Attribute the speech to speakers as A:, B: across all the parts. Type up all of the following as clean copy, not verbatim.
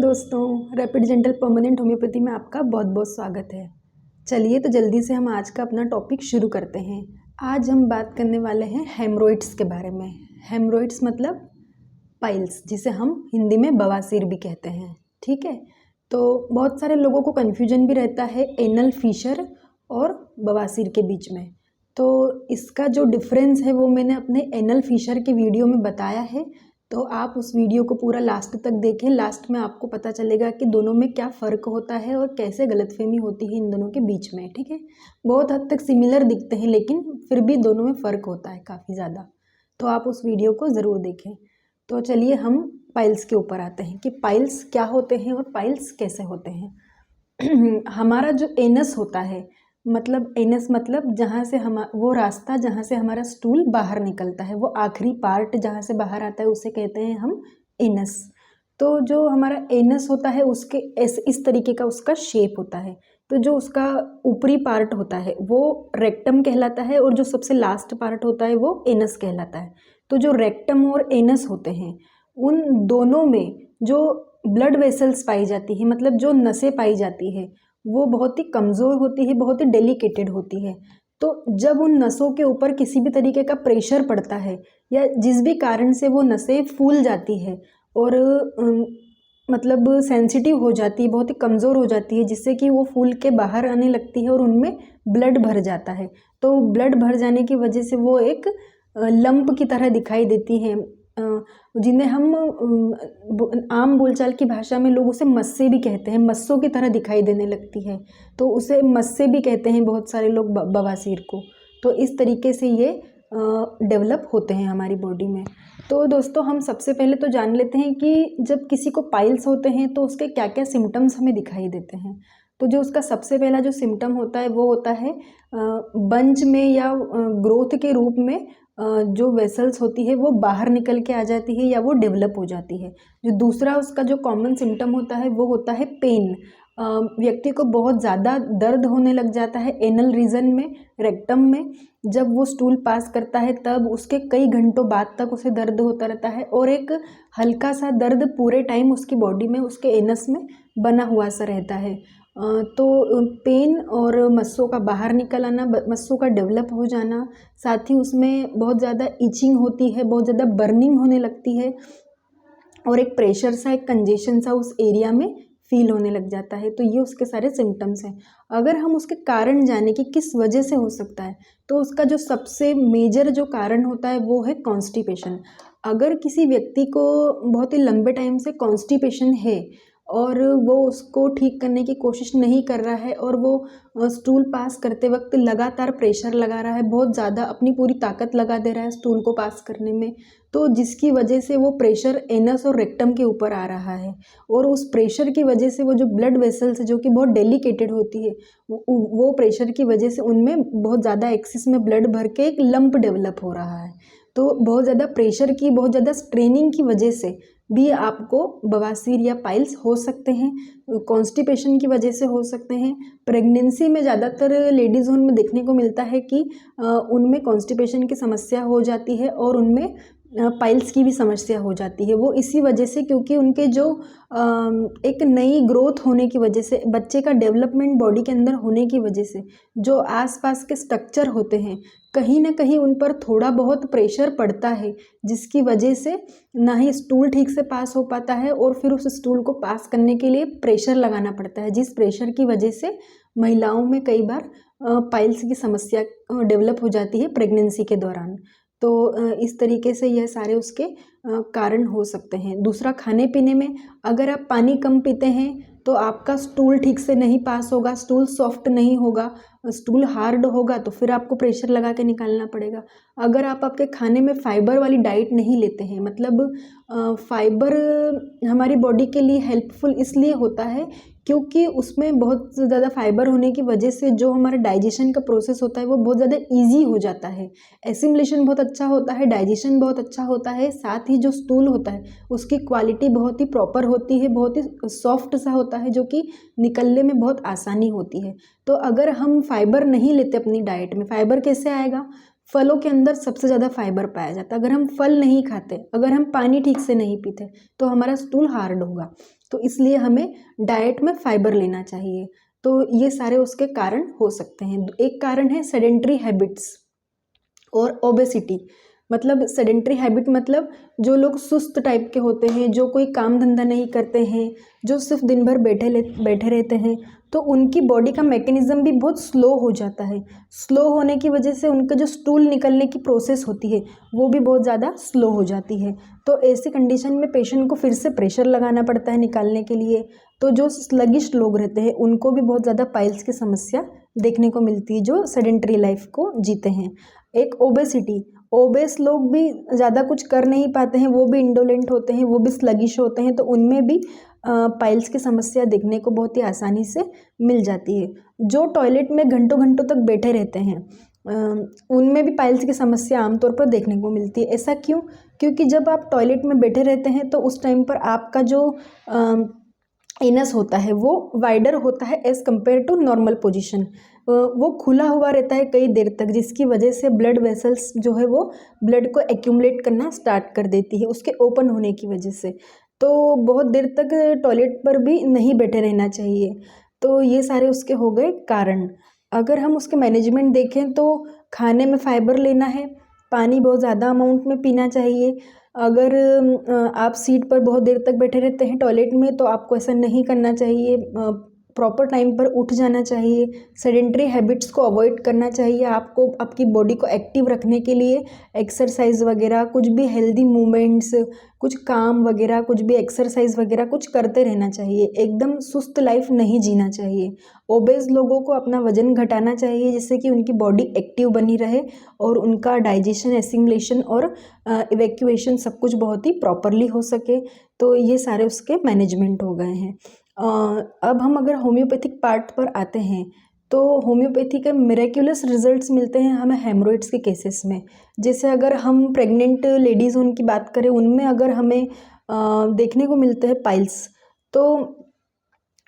A: दोस्तों, rapid gentle permanent homeopathy में आपका बहुत बहुत स्वागत है। चलिए तो जल्दी से हम आज का अपना टॉपिक शुरू करते हैं। आज हम बात करने वाले हैं हेमरोइड्स के बारे में। हेमरोइड्स मतलब पाइल्स, जिसे हम हिंदी में बवासीर भी कहते हैं। ठीक है, तो बहुत सारे लोगों को कन्फ्यूजन भी रहता है एनल फिशर और बवासीर के बीच में। तो इसका जो डिफरेंस है वो मैंने अपने एनल फिशर के वीडियो में बताया है, तो आप उस वीडियो को पूरा लास्ट तक देखें। लास्ट में आपको पता चलेगा कि दोनों में क्या फ़र्क होता है और कैसे गलतफहमी होती है इन दोनों के बीच में। ठीक है, बहुत हद तक सिमिलर दिखते हैं लेकिन फिर भी दोनों में फ़र्क होता है काफ़ी ज़्यादा, तो आप उस वीडियो को ज़रूर देखें। तो चलिए हम पाइल्स के ऊपर आते हैं कि पाइल्स क्या होते हैं और पाइल्स कैसे होते हैं। हमारा जो एनस होता है, मतलब एनस मतलब जहाँ से हम वो रास्ता जहाँ से हमारा स्टूल बाहर निकलता है, वो आखिरी पार्ट जहाँ से बाहर आता है उसे कहते हैं हम एनस। तो जो हमारा एनस होता है उसके इस तरीके का उसका शेप होता है। तो जो उसका ऊपरी पार्ट होता है वो रेक्टम कहलाता है और जो सबसे लास्ट पार्ट होता है वो एनस कहलाता है। तो जो रेक्टम और एनस होते हैं उन दोनों में जो ब्लड वेसल्स पाई जाती है, मतलब जो नसें पाई जाती है, वो बहुत ही कमज़ोर होती है, बहुत ही डेलिकेटेड होती है। तो जब उन नसों के ऊपर किसी भी तरीके का प्रेशर पड़ता है या जिस भी कारण से वो नसें फूल जाती है और मतलब सेंसिटिव हो जाती है, बहुत ही कमज़ोर हो जाती है, जिससे कि वो फूल के बाहर आने लगती है और उनमें ब्लड भर जाता है। तो ब्लड भर जाने की वजह से वो एक लंप की तरह दिखाई देती है, जिन्हें हम आम बोलचाल की भाषा में लोग उसे मस्से भी कहते हैं, मस्सों की तरह दिखाई देने लगती है, तो उसे मस्से भी कहते हैं बहुत सारे लोग बवासीर को। तो इस तरीके से ये डेवलप होते हैं हमारी बॉडी में। तो दोस्तों हम सबसे पहले तो जान लेते हैं कि जब किसी को पाइल्स होते हैं तो उसके क्या क्या सिम्टम्स हमें दिखाई देते हैं। तो जो उसका सबसे पहला जो सिम्टम होता है वो होता है बंच में या ग्रोथ के रूप में जो वेसल्स होती है वो बाहर निकल के आ जाती है या वो डेवलप हो जाती है। जो दूसरा उसका जो कॉमन सिम्टम होता है वो होता है पेन। व्यक्ति को बहुत ज़्यादा दर्द होने लग जाता है एनल रीजन में, रेक्टम में। जब वो स्टूल पास करता है तब उसके कई घंटों बाद तक उसे दर्द होता रहता है और एक हल्का सा दर्द पूरे टाइम उसकी बॉडी में, उसके एनस में बना हुआ सा रहता है। तो पेन और मस्सों का बाहर निकल आना, मस्सों का डेवलप हो जाना, साथ ही उसमें बहुत ज़्यादा इचिंग होती है, बहुत ज़्यादा बर्निंग होने लगती है और एक प्रेशर सा, एक कंजेशन सा उस एरिया में फील होने लग जाता है। तो ये उसके सारे सिम्टम्स हैं। अगर हम उसके कारण जाने कि किस वजह से हो सकता है, तो उसका जो सबसे मेजर जो कारण होता है वो है कॉन्स्टिपेशन। अगर किसी व्यक्ति को बहुत ही लंबे टाइम से कॉन्स्टिपेशन है और वो उसको ठीक करने की कोशिश नहीं कर रहा है और वो स्टूल पास करते वक्त लगातार प्रेशर लगा रहा है, बहुत ज़्यादा अपनी पूरी ताकत लगा दे रहा है स्टूल को पास करने में, तो जिसकी वजह से वो प्रेशर एनस और रेक्टम के ऊपर आ रहा है और उस प्रेशर की वजह से वो जो ब्लड वेसल्स जो कि बहुत डेलिकेटेड होती है, वो प्रेशर की वजह से उनमें बहुत ज़्यादा एक्सेस में ब्लड भर के एक लंप डेवलप हो रहा है। तो बहुत ज़्यादा प्रेशर की, बहुत ज़्यादा स्ट्रेनिंग की वजह से भी आपको बवासीर या पाइल्स हो सकते हैं। कॉन्स्टिपेशन की वजह से हो सकते हैं। प्रेगनेंसी में ज़्यादातर लेडीज़ में देखने को मिलता है कि उनमें कॉन्स्टिपेशन की समस्या हो जाती है और उनमें पाइल्स की भी समस्या हो जाती है। वो इसी वजह से, क्योंकि उनके जो एक नई ग्रोथ होने की वजह से, बच्चे का डेवलपमेंट बॉडी के अंदर होने की वजह से जो आसपास के स्ट्रक्चर होते हैं, कहीं ना कहीं उन पर थोड़ा बहुत प्रेशर पड़ता है, जिसकी वजह से ना ही स्टूल ठीक से पास हो पाता है और फिर उस स्टूल को पास करने के लिए प्रेशर लगाना पड़ता है, जिस प्रेशर की वजह से महिलाओं में कई बार पाइल्स की समस्या डेवलप हो जाती है प्रेगनेंसी के दौरान। तो इस तरीके से यह सारे उसके कारण हो सकते हैं। दूसरा, खाने पीने में अगर आप पानी कम पीते हैं तो आपका स्टूल ठीक से नहीं पास होगा, स्टूल सॉफ्ट नहीं होगा, स्टूल हार्ड होगा तो फिर आपको प्रेशर लगा के निकालना पड़ेगा। अगर आप आपके खाने में फाइबर वाली डाइट नहीं लेते हैं, मतलब फाइबर हमारी बॉडी के लिए हेल्पफुल इसलिए होता है क्योंकि उसमें बहुत ज़्यादा फाइबर होने की वजह से जो हमारा डाइजेशन का प्रोसेस होता है वो बहुत ज़्यादा ईजी हो जाता है। एसिमिलेशन बहुत अच्छा होता है, डाइजेशन बहुत अच्छा होता है, साथ ही जो स्टूल होता है उसकी क्वालिटी बहुत ही प्रॉपर होती है, बहुत ही सॉफ्ट सा होता है, जो कि निकलने में बहुत आसानी होती है। तो अगर हम फाइबर नहीं लेते अपनी डाइट में, फाइबर कैसे आएगा? फलों के अंदर सबसे ज़्यादा फाइबर पाया जाता है। अगर हम फल नहीं खाते, अगर हम पानी ठीक से नहीं पीते तो हमारा स्टूल हार्ड होगा। तो इसलिए हमें डाइट में फाइबर लेना चाहिए। तो ये सारे उसके कारण हो सकते हैं। एक कारण है सेडेंट्री हैबिट्स और ओबेसिटी। मतलब सेडेंट्री हैबिट मतलब जो लोग सुस्त टाइप के होते हैं, जो कोई काम धंधा नहीं करते हैं, जो सिर्फ दिन भर बैठे रहते हैं, तो उनकी बॉडी का मैकेनिज्म भी बहुत स्लो हो जाता है। स्लो होने की वजह से उनका जो स्टूल निकलने की प्रोसेस होती है वो भी बहुत ज़्यादा स्लो हो जाती है। तो ऐसी कंडीशन में पेशेंट को फिर से प्रेशर लगाना पड़ता है निकालने के लिए। तो जो स्लगिश लोग रहते हैं उनको भी बहुत ज़्यादा पाइल्स की समस्या देखने को मिलती है, जो सेडेंट्री लाइफ को जीते हैं। एक ओबेसिटी, ओबेस लोग भी ज़्यादा कुछ कर नहीं पाते हैं, वो भी इंडोलेंट होते हैं, वो भी स्लगिश होते हैं, तो उनमें भी पाइल्स की समस्या देखने को बहुत ही आसानी से मिल जाती है। जो टॉयलेट में घंटों घंटों तक बैठे रहते हैं उनमें भी पाइल्स की समस्या आमतौर पर देखने को मिलती है। ऐसा क्यों? क्योंकि जब आप टॉयलेट में बैठे रहते हैं तो उस टाइम पर आपका जो एनस होता है वो वाइडर होता है as compare to normal position. वो खुला हुआ रहता है कई देर तक, जिसकी वजह से ब्लड वेसल्स जो है वो ब्लड को एक्यूमुलेट करना स्टार्ट कर देती है उसके ओपन होने की वजह से। तो बहुत देर तक टॉयलेट पर भी नहीं बैठे रहना चाहिए। तो ये सारे उसके हो गए कारण। अगर हम उसके मैनेजमेंट देखें तो खाने में फाइबर लेना है, पानी बहुत ज़्यादा अमाउंट में पीना चाहिए। अगर आप सीट पर बहुत देर तक बैठे रहते हैं टॉयलेट में तो आपको ऐसा नहीं करना चाहिए। प्रॉपर टाइम पर उठ जाना चाहिए। सेडेंट्री हैबिट्स को अवॉइड करना चाहिए। आपको आपकी बॉडी को एक्टिव रखने के लिए एक्सरसाइज वगैरह, कुछ भी हेल्दी मूवमेंट्स, कुछ काम वगैरह, कुछ भी एक्सरसाइज वगैरह कुछ करते रहना चाहिए। एकदम सुस्त लाइफ नहीं जीना चाहिए। ओबेज लोगों को अपना वजन घटाना चाहिए जिससे कि उनकी बॉडी एक्टिव बनी रहे और उनका डाइजेशन, एसिमिलेशन और इवैक्यूएशन सब कुछ बहुत ही प्रॉपरली हो सके। तो ये सारे उसके मैनेजमेंट हो गए हैं। अब हम अगर होम्योपैथिक पार्ट पर आते हैं तो होम्योपैथी के मिरेक्युलस रिजल्ट्स मिलते हैं हमें हेमरोइड्स के केसेस में। जैसे अगर हम प्रेग्नेंट लेडीज़ उनकी बात करें, उनमें अगर हमें देखने को मिलते हैं पाइल्स, तो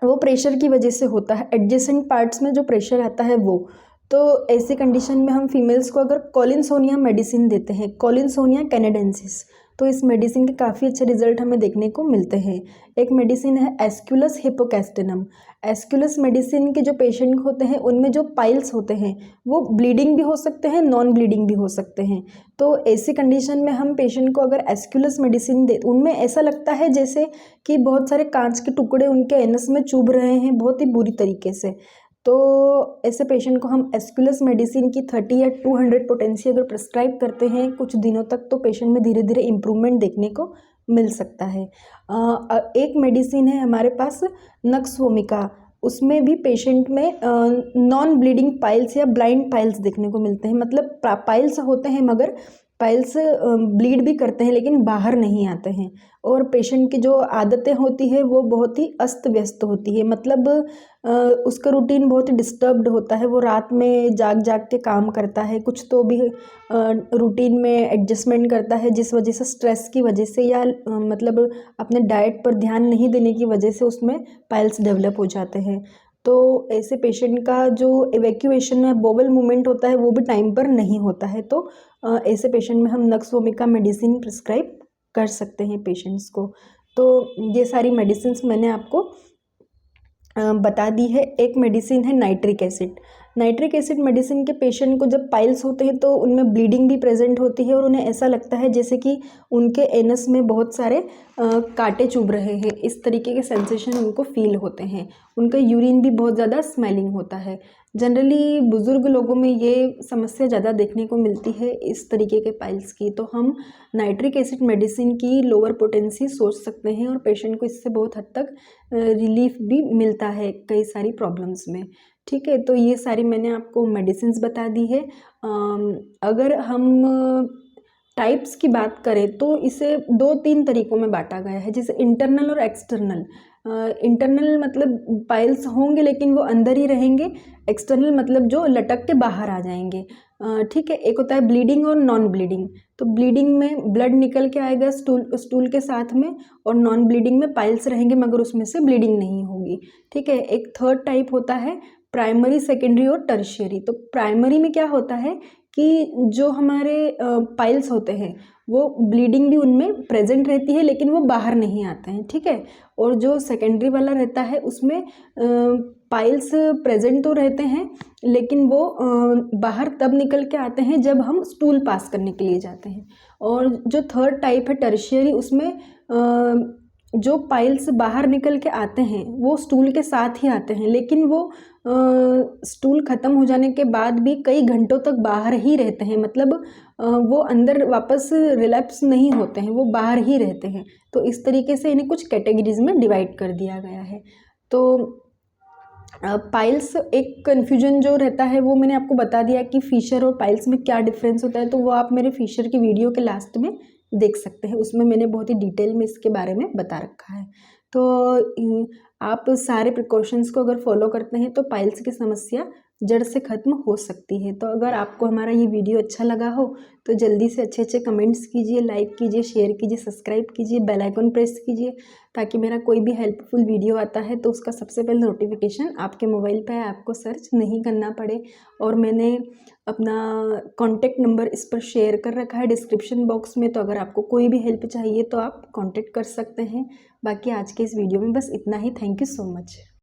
A: वो प्रेशर की वजह से होता है। एडजेसेंट पार्ट्स में जो प्रेशर आता है वो, तो ऐसी कंडीशन में हम फीमेल्स को अगर कॉलिनसोनिया मेडिसिन देते हैं, कॉलिनसोनिया कैनेडेंसिस, तो इस मेडिसिन के काफ़ी अच्छे रिजल्ट हमें देखने को मिलते हैं। एक मेडिसिन है एस्क्युलस हिपोकैस्टिनम। एस्क्युलस मेडिसिन के जो पेशेंट होते हैं उनमें जो पाइल्स होते हैं वो ब्लीडिंग भी हो सकते हैं, नॉन ब्लीडिंग भी हो सकते हैं। तो ऐसी कंडीशन में हम पेशेंट को अगर एस्क्युलस मेडिसिन दे, उनमें ऐसा लगता है जैसे कि बहुत सारे कांच के टुकड़े उनके एनस में चुभ रहे हैं बहुत ही बुरी तरीके से। तो ऐसे पेशेंट को हम एस्क्युलस मेडिसिन की 30 या 200 पोटेंसी अगर प्रिस्क्राइब करते हैं कुछ दिनों तक, तो पेशेंट में धीरे धीरे इम्प्रूवमेंट देखने को मिल सकता है। एक मेडिसिन है हमारे पास नक्सवोमिका, उसमें भी पेशेंट में नॉन ब्लीडिंग पाइल्स या ब्लाइंड पाइल्स देखने को मिलते हैं। मतलब पाइल्स होते हैं मगर पाइल्स ब्लीड भी करते हैं लेकिन बाहर नहीं आते हैं। और पेशेंट की जो आदतें होती है वो बहुत ही अस्त व्यस्त होती है। मतलब उसका रूटीन बहुत ही डिस्टर्ब्ड होता है। वो रात में जाग जाग के काम करता है, कुछ तो भी रूटीन में एडजस्टमेंट करता है, जिस वजह से स्ट्रेस की वजह से या मतलब अपने डाइट पर ध्यान नहीं देने की वजह से उसमें पाइल्स डेवलप हो जाते हैं। तो ऐसे पेशेंट का जो इवैक्यूएशन है, बोवल मूवमेंट होता है, वो भी टाइम पर नहीं होता है। तो ऐसे पेशेंट में हम नक्सवोमिका मेडिसिन प्रिस्क्राइब कर सकते हैं पेशेंट्स को। तो ये सारी मेडिसिन्स मैंने आपको बता दी है। एक मेडिसिन है nitric acid. Nitric acid medicine के पेशेंट को जब पाइल्स होते हैं तो उनमें ब्लीडिंग भी प्रेजेंट होती है और उन्हें ऐसा लगता है जैसे कि उनके एनस में बहुत सारे कांटे चुभ रहे हैं। इस तरीके के सेंसेशन उनको फील होते हैं। उनका यूरिन भी बहुत ज़्यादा स्मेलिंग होता है। जनरली बुज़ुर्ग लोगों में ये समस्या ज़्यादा देखने को मिलती है इस तरीके के पाइल्स की। तो हम नाइट्रिक एसिड मेडिसिन की लोअर पोटेंसी सोच सकते हैं और पेशेंट को इससे बहुत हद तक रिलीफ भी मिलता है कई सारी प्रॉब्लम्स में। ठीक है, तो ये सारी मैंने आपको मेडिसिन्स बता दी है। अगर हम टाइप्स की बात करें तो इसे 2-3 तरीक़ों में बांटा गया है, जैसे इंटरनल और एक्सटर्नल। इंटरनल मतलब पाइल्स होंगे लेकिन वो अंदर ही रहेंगे। एक्सटर्नल मतलब जो लटक के बाहर आ जाएंगे। ठीक है, एक होता है ब्लीडिंग और नॉन ब्लीडिंग। तो ब्लीडिंग में ब्लड निकल के आएगा स्टूल के साथ में, और नॉन ब्लीडिंग में पाइल्स रहेंगे मगर उसमें से ब्लीडिंग नहीं होगी। ठीक है, एक थर्ड टाइप होता है प्राइमरी, सेकेंडरी और टर्शियरी। तो प्राइमरी में क्या होता है कि जो हमारे पाइल्स होते हैं वो ब्लीडिंग भी उनमें प्रेजेंट रहती है लेकिन वो बाहर नहीं आते हैं, ठीक है। और जो सेकेंडरी वाला रहता है उसमें पाइल्स प्रेजेंट तो रहते हैं लेकिन वो बाहर तब निकल के आते हैं जब हम स्टूल पास करने के लिए जाते हैं। और जो थर्ड टाइप है टर्शियरी, उसमें जो पाइल्स बाहर निकल के आते हैं वो स्टूल के साथ ही आते हैं लेकिन वो स्टूल ख़त्म हो जाने के बाद भी कई घंटों तक बाहर ही रहते हैं, मतलब वो अंदर वापस रिलैप्स नहीं होते हैं, वो बाहर ही रहते हैं। तो इस तरीके से इन्हें कुछ कैटेगरीज में डिवाइड कर दिया गया है। तो पाइल्स एक कन्फ्यूजन जो रहता है वो मैंने आपको बता दिया कि फिशर और पाइल्स में क्या डिफरेंस होता है, तो वो आप मेरे फिशर की वीडियो के लास्ट में देख सकते हैं, उसमें मैंने बहुत ही डिटेल में इसके बारे में बता रखा है। तो आप सारे प्रिकॉशंस को अगर फॉलो करते हैं तो पाइल्स की समस्या जड़ से ख़त्म हो सकती है। तो अगर आपको हमारा ये वीडियो अच्छा लगा हो तो जल्दी से अच्छे अच्छे कमेंट्स कीजिए, लाइक कीजिए, शेयर कीजिए, सब्सक्राइब कीजिए, बेल आइकन प्रेस कीजिए ताकि मेरा कोई भी हेल्पफुल वीडियो आता है तो उसका सबसे पहले नोटिफिकेशन आपके मोबाइल पे आपको सर्च नहीं करना पड़े। और मैंने अपना कॉन्टैक्ट नंबर इस पर शेयर कर रखा है डिस्क्रिप्शन बॉक्स में, तो अगर आपको कोई भी हेल्प चाहिए तो आप कॉन्टैक्ट कर सकते हैं। बाकी आज के इस वीडियो में बस इतना ही। Thank you so much.